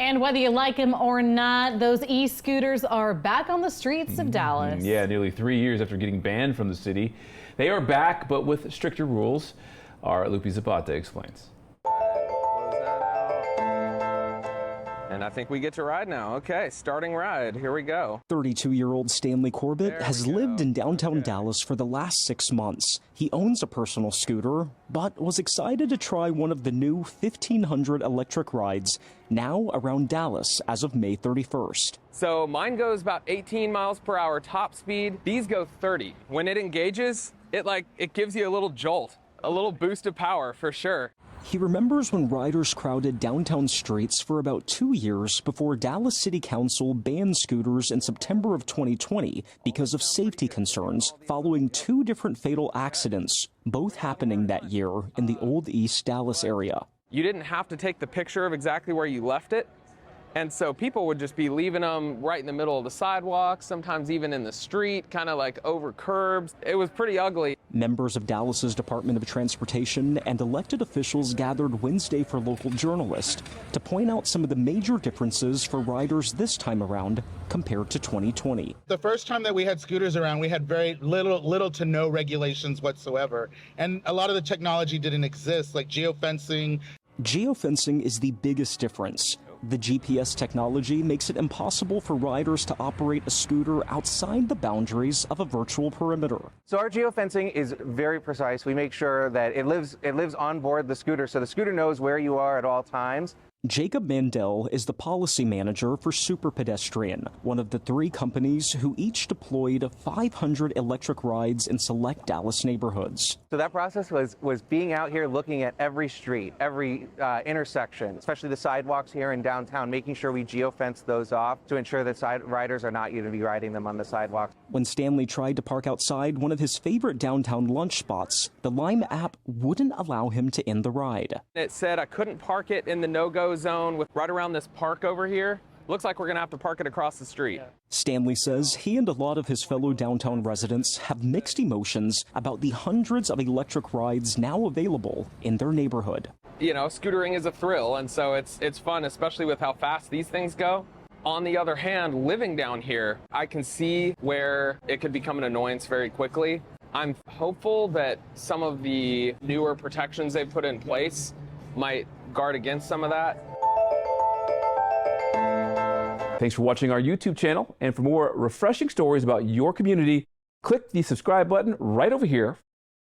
And whether you like them or not, those e-scooters are back on the streets of Dallas. Yeah, nearly 3 years after getting banned from the city. They are back, but with stricter rules. Our Lupe Zapata explains. And I think we get to ride now. Okay, starting ride. Here we go. 32-year-old Stanley Corbett has lived in downtown Dallas for the last 6 months. He owns a personal scooter, but was excited to try one of the new 1,500 electric rides now around Dallas as of May 31st. So mine goes about 18 miles per hour top speed. These go 30. When it engages, it gives you a little jolt, a little boost of power for sure. He remembers when riders crowded downtown streets for about 2 years before Dallas City Council banned scooters in September of 2020 because of safety concerns following 2 different fatal accidents, both happening that year in the Old East Dallas area. You didn't have to take the picture of exactly where you left it. And so people would just be leaving them right in the middle of the sidewalk, sometimes even in the street, kind of like over curbs. It was pretty ugly. Members of Dallas's Department of Transportation and elected officials gathered Wednesday for local journalists to point out some of the major differences for riders this time around compared to 2020. The first time that we had scooters around, we had very little to no regulations whatsoever. And a lot of the technology didn't exist, like geofencing. Geofencing is the biggest difference. The GPS technology makes it impossible for riders to operate a scooter outside the boundaries of a virtual perimeter. So our geofencing is very precise. We make sure that it lives on board the scooter, so the scooter knows where you are at all times. Jacob Mandel is the policy manager for Super Pedestrian, one of the 3 companies who each deployed 500 electric rides in select Dallas neighborhoods. So that process was being out here looking at every street, every intersection, especially the sidewalks here in downtown, making sure we geofence those off to ensure that riders are not going to be riding them on the sidewalks. When Stanley tried to park outside one of his favorite downtown lunch spots, the Lime app wouldn't allow him to end the ride. It said I couldn't park it in the no-go zone with right around this park over here. Looks like we're gonna have to park it across the street. Stanley says he and a lot of his fellow downtown residents have mixed emotions about the hundreds of electric rides now available in their neighborhood. You know, scootering is a thrill, and so it's fun, especially with how fast these things go. On the other hand, living down here, I can see where it could become an annoyance very quickly. I'm hopeful that some of the newer protections they've put in place might guard against some of that. Thanks for watching our YouTube channel. And for more refreshing stories about your community, click the subscribe button right over here.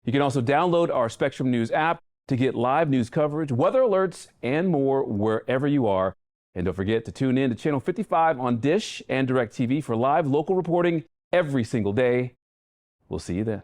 You can also download our Spectrum News app to get live news coverage, weather alerts, and more wherever you are. And don't forget to tune in to Channel 55 on Dish and DirecTV for live local reporting every single day. We'll see you then.